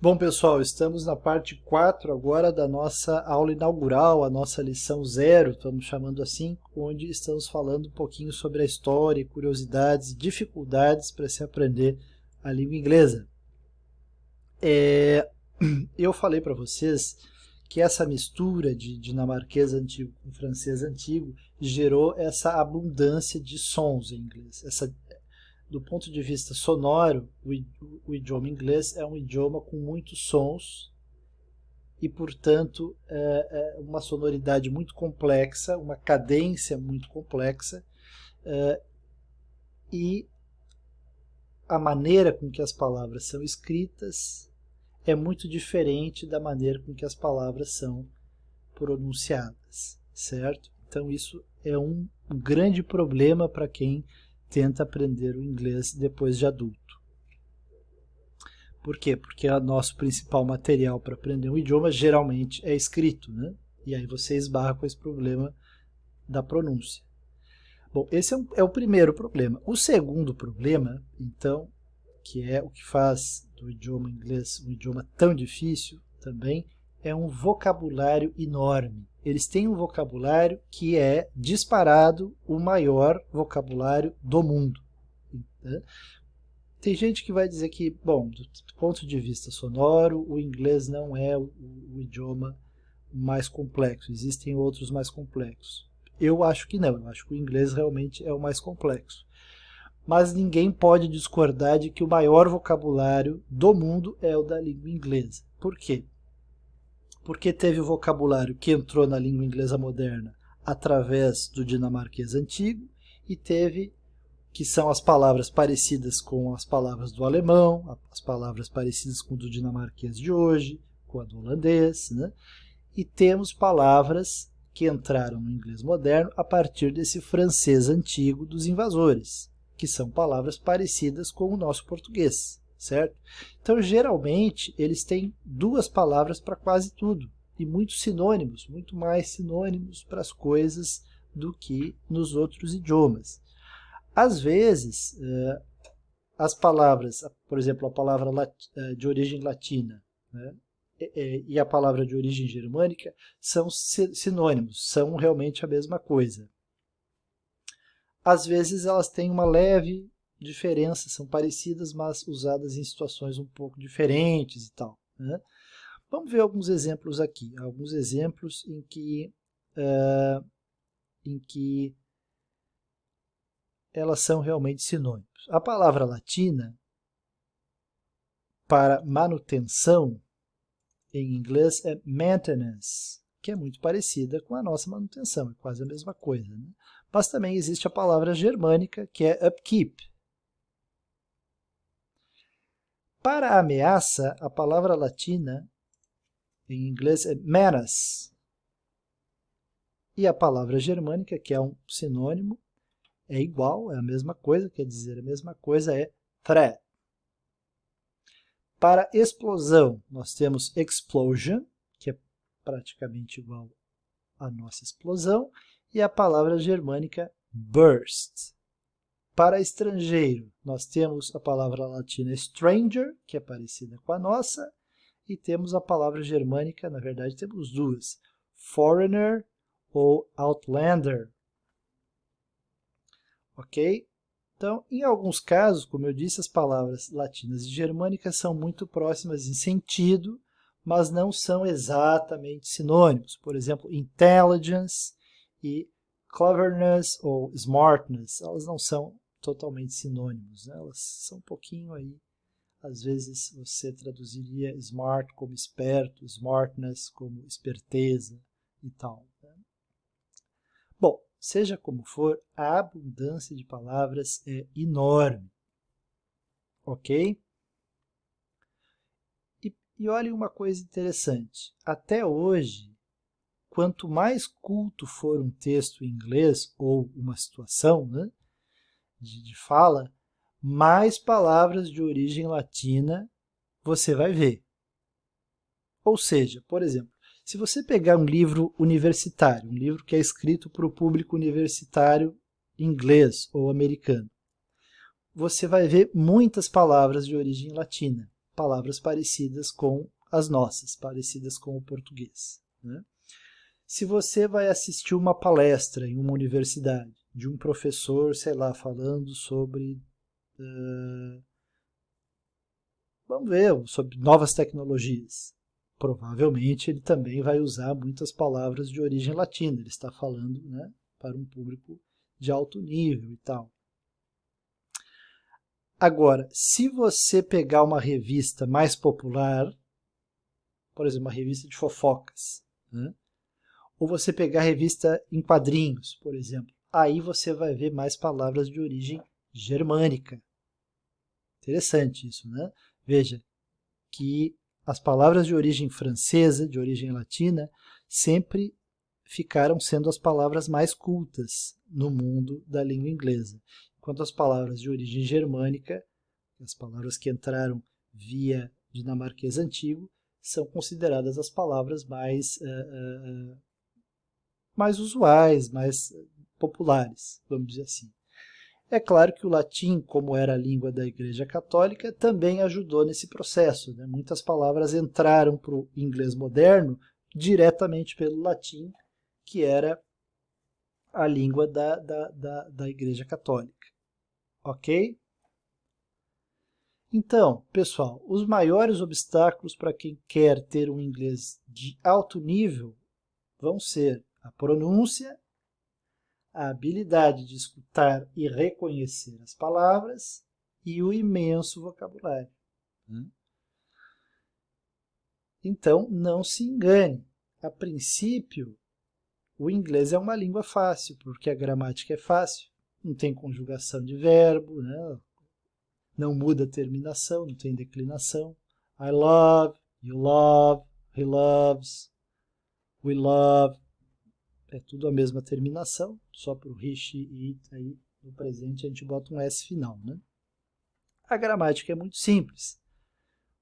Bom, pessoal, estamos na parte 4 agora da nossa aula inaugural, a nossa lição 0, estamos chamando assim, onde estamos falando um pouquinho sobre a história, curiosidades e dificuldades para se aprender a língua inglesa. Eu falei para vocês que essa mistura de dinamarquês antigo com francês antigo gerou essa abundância de sons em inglês. Do ponto de vista sonoro, o idioma inglês é um idioma com muitos sons e, portanto, uma sonoridade muito complexa, uma cadência muito complexa, e a maneira com que as palavras são escritas é muito diferente da maneira com que as palavras são pronunciadas, certo? Então isso é um grande problema para quem tenta aprender o inglês depois de adulto. Por quê? Porque o nosso principal material para aprender um idioma geralmente é escrito, né? E aí você esbarra com esse problema da pronúncia. Bom, esse é o primeiro problema. O segundo problema, então, que é o que faz do idioma inglês um idioma tão difícil também, é um vocabulário enorme. Eles têm um vocabulário que é disparado o maior vocabulário do mundo. Né? Tem gente que vai dizer que, bom, do ponto de vista sonoro, o inglês não é o idioma mais complexo, existem outros mais complexos. Eu acho que não, eu acho que o inglês realmente é o mais complexo. Mas ninguém pode discordar de que o maior vocabulário do mundo é o da língua inglesa. Por quê? Porque teve o vocabulário que entrou na língua inglesa moderna através do dinamarquês antigo e teve, que são as palavras parecidas com as palavras do alemão, as palavras parecidas com o do dinamarquês de hoje, com a do holandês, né? E temos palavras que entraram no inglês moderno a partir desse francês antigo dos invasores, que são palavras parecidas com o nosso português, certo? Então, geralmente, eles têm duas palavras para quase tudo, e muitos sinônimos, muito mais sinônimos para as coisas do que nos outros idiomas. Às vezes, as palavras, por exemplo, a palavra de origem latina, né, e a palavra de origem germânica são sinônimos, são realmente a mesma coisa. Às vezes elas têm uma leve diferença, são parecidas, mas usadas em situações um pouco diferentes e tal. Né? Vamos ver alguns exemplos aqui, alguns exemplos em que elas são realmente sinônimos. A palavra latina para manutenção em inglês é maintenance, que é muito parecida com a nossa manutenção, é quase a mesma coisa. Né? Mas também existe a palavra germânica, que é upkeep. Para ameaça, a palavra latina em inglês é menace. E a palavra germânica, que é um sinônimo, é igual, é a mesma coisa, quer dizer a mesma coisa, é threat. Para explosão, nós temos explosion, que é praticamente igual à nossa explosão, e a palavra germânica burst. Para estrangeiro, nós temos a palavra latina stranger, que é parecida com a nossa, e temos a palavra germânica, na verdade temos duas, foreigner ou outlander. Ok? Então, em alguns casos, como eu disse, as palavras latinas e germânicas são muito próximas em sentido, mas não são exatamente sinônimos. Por exemplo, intelligence e cleverness ou smartness, elas não são totalmente sinônimos, né? Elas são um pouquinho aí, às vezes você traduziria smart como esperto, smartness como esperteza e tal. Né? Bom, seja como for, a abundância de palavras é enorme, ok? E olhem uma coisa interessante, até hoje, quanto mais culto for um texto em inglês ou uma situação, né, de fala, mais palavras de origem latina você vai ver. Ou seja, por exemplo, se você pegar um livro universitário, um livro que é escrito para o público universitário inglês ou americano, você vai ver muitas palavras de origem latina. palavras parecidas com as nossas, parecidas com o português, né? Se você vai assistir uma palestra em uma universidade, de um professor, sei lá, falando sobre, vamos ver, sobre novas tecnologias, provavelmente ele também vai usar muitas palavras de origem latina, ele está falando, né, para um público de alto nível e tal. Agora, se você pegar uma revista mais popular, por exemplo, uma revista de fofocas, né, ou você pegar revista em quadrinhos, por exemplo, aí você vai ver mais palavras de origem germânica. Interessante isso, né? Veja que as palavras de origem francesa, de origem latina, sempre ficaram sendo as palavras mais cultas no mundo da língua inglesa. Enquanto as palavras de origem germânica, as palavras que entraram via dinamarquês antigo, são consideradas as palavras mais usuais, mais populares, vamos dizer assim. É claro que o latim, como era a língua da Igreja Católica, também ajudou nesse processo, né? Muitas palavras entraram para o inglês moderno diretamente pelo latim, que era a língua da Igreja Católica. Ok? Então, pessoal, os maiores obstáculos para quem quer ter um inglês de alto nível vão ser a pronúncia, a habilidade de escutar e reconhecer as palavras e o imenso vocabulário. Então, não se engane. A princípio, o inglês é uma língua fácil, porque a gramática é fácil, não tem conjugação de verbo, né? Não muda a terminação, não tem declinação. I love, you love, he loves, we love. É tudo a mesma terminação, só para o he, she, it, aí no presente a gente bota um S final, né? A gramática é muito simples,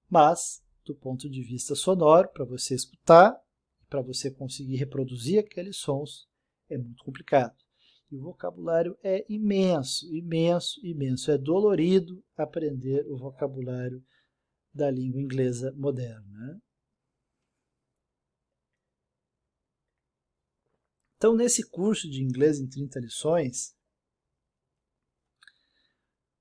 mas do ponto de vista sonoro, para você escutar, para você conseguir reproduzir aqueles sons, é muito complicado. E o vocabulário é imenso, imenso, imenso. É dolorido aprender o vocabulário da língua inglesa moderna, né? Então, nesse curso de inglês em 30 lições,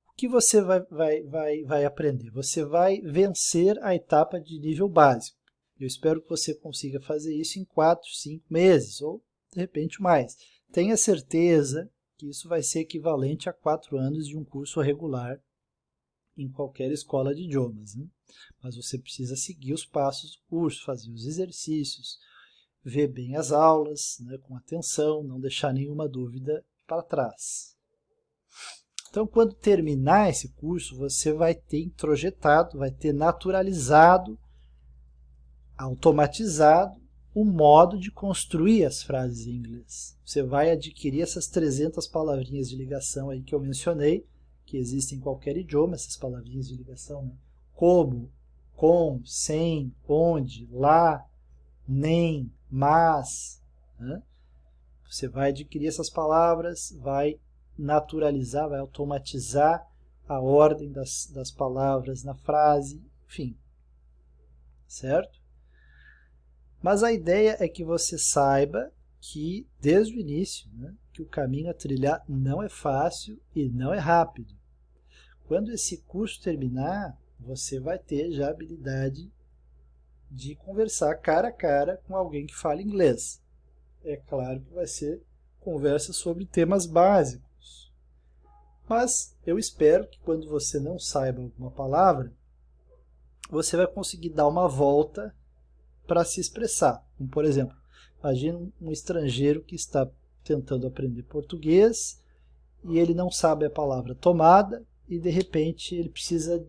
o que você vai aprender? Você vai vencer a etapa de nível básico. Eu espero que você consiga fazer isso em 4, 5 meses, ou de repente mais. Tenha certeza que isso vai ser equivalente a 4 anos de um curso regular em qualquer escola de idiomas, né? Mas você precisa seguir os passos do curso, fazer os exercícios, ver bem as aulas, né, com atenção, não deixar nenhuma dúvida para trás. Então, quando terminar esse curso, você vai ter introjetado, vai ter naturalizado, automatizado o modo de construir as frases em inglês. Você vai adquirir essas 300 palavrinhas de ligação aí que eu mencionei, que existem em qualquer idioma, essas palavrinhas de ligação, né? Como, com, sem, onde, lá, nem, mas, né? Você vai adquirir essas palavras, vai naturalizar, vai automatizar a ordem das palavras na frase, enfim, certo? Mas a ideia é que você saiba que, desde o início, né, que o caminho a trilhar não é fácil e não é rápido. Quando esse curso terminar, você vai ter já a habilidade de conversar cara a cara com alguém que fala inglês. É claro que vai ser conversa sobre temas básicos. Mas eu espero que quando você não saiba alguma palavra, você vai conseguir dar uma volta para se expressar. Como, por exemplo, imagine um estrangeiro que está tentando aprender português e ele não sabe a palavra tomada e, de repente, ele precisa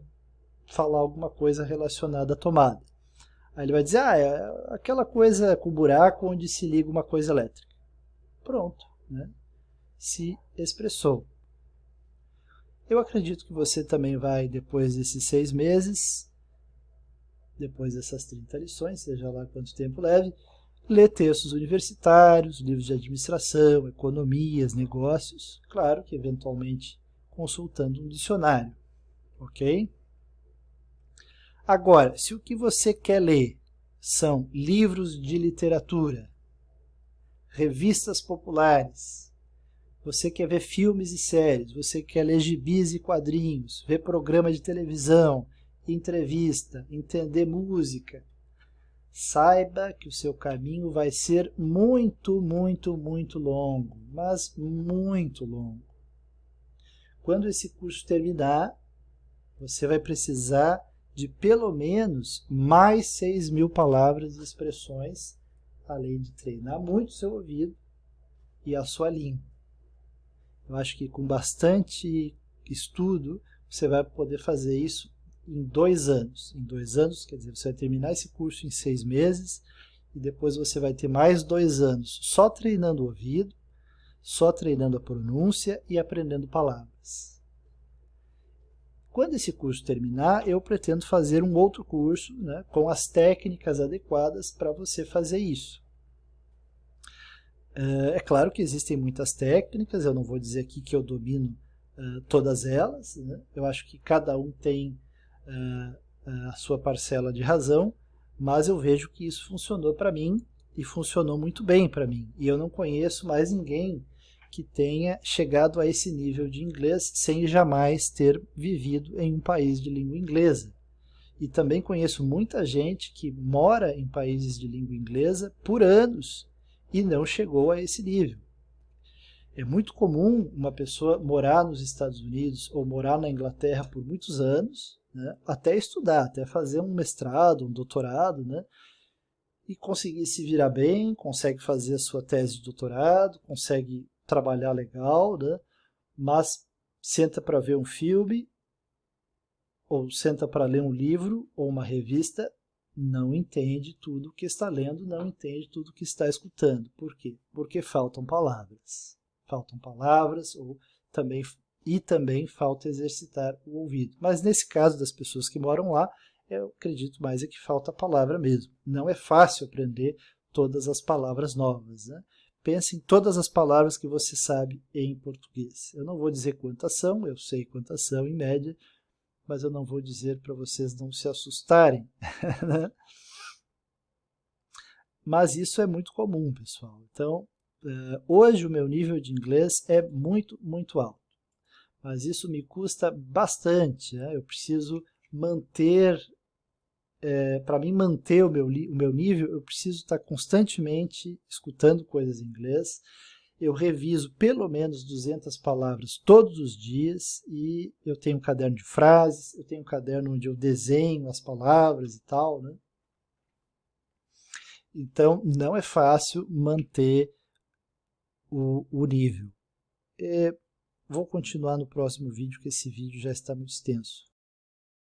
falar alguma coisa relacionada à tomada. Aí ele vai dizer, é aquela coisa com buraco onde se liga uma coisa elétrica. Pronto, né? Se expressou. Eu acredito que você também vai, depois desses 6 meses, depois dessas 30 lições, seja lá quanto tempo leve, ler textos universitários, livros de administração, economias, negócios, claro que eventualmente consultando um dicionário, ok? Agora, se o que você quer ler são livros de literatura, revistas populares, você quer ver filmes e séries, você quer ler gibis e quadrinhos, ver programa de televisão, entrevista, entender música, saiba que o seu caminho vai ser muito, muito, muito longo, mas muito longo. Quando esse curso terminar, você vai precisar de pelo menos mais 6.000 palavras e expressões, além de treinar muito o seu ouvido e a sua língua. Eu acho que com bastante estudo, você vai poder fazer isso em 2 anos. Em 2 anos, quer dizer, você vai terminar esse curso em 6 meses e depois você vai ter mais 2 anos só treinando o ouvido, só treinando a pronúncia e aprendendo palavras. Quando esse curso terminar, eu pretendo fazer um outro curso, né, com as técnicas adequadas para você fazer isso. É claro que existem muitas técnicas, eu não vou dizer aqui que eu domino todas elas, né? Eu acho que cada um tem a sua parcela de razão, mas eu vejo que isso funcionou para mim e funcionou muito bem para mim. E eu não conheço mais ninguém que tenha chegado a esse nível de inglês sem jamais ter vivido em um país de língua inglesa. E também conheço muita gente que mora em países de língua inglesa por anos e não chegou a esse nível. É muito comum uma pessoa morar nos Estados Unidos ou morar na Inglaterra por muitos anos, né, até estudar, até fazer um mestrado, um doutorado, né, e conseguir se virar bem, consegue fazer a sua tese de doutorado, consegue trabalhar legal, né, mas senta para ver um filme, ou senta para ler um livro ou uma revista, não entende tudo que está lendo, não entende tudo que está escutando. Por quê? Porque faltam palavras. Faltam palavras e também falta exercitar o ouvido. Mas nesse caso das pessoas que moram lá, eu acredito mais é que falta palavra mesmo. Não é fácil aprender todas as palavras novas, né? Pense em todas as palavras que você sabe em português. Eu não vou dizer quantas são, eu sei quantas são em média, mas eu não vou dizer para vocês não se assustarem. Mas isso é muito comum, pessoal. Então, hoje o meu nível de inglês é muito, muito alto. Mas isso me custa bastante. Né? Eu preciso manter, para mim manter o meu nível, eu preciso estar constantemente escutando coisas em inglês. Eu reviso pelo menos 200 palavras todos os dias e eu tenho um caderno de frases, eu tenho um caderno onde eu desenho as palavras e tal, né? Então, não é fácil manter o nível. Vou continuar no próximo vídeo, que esse vídeo já está muito extenso.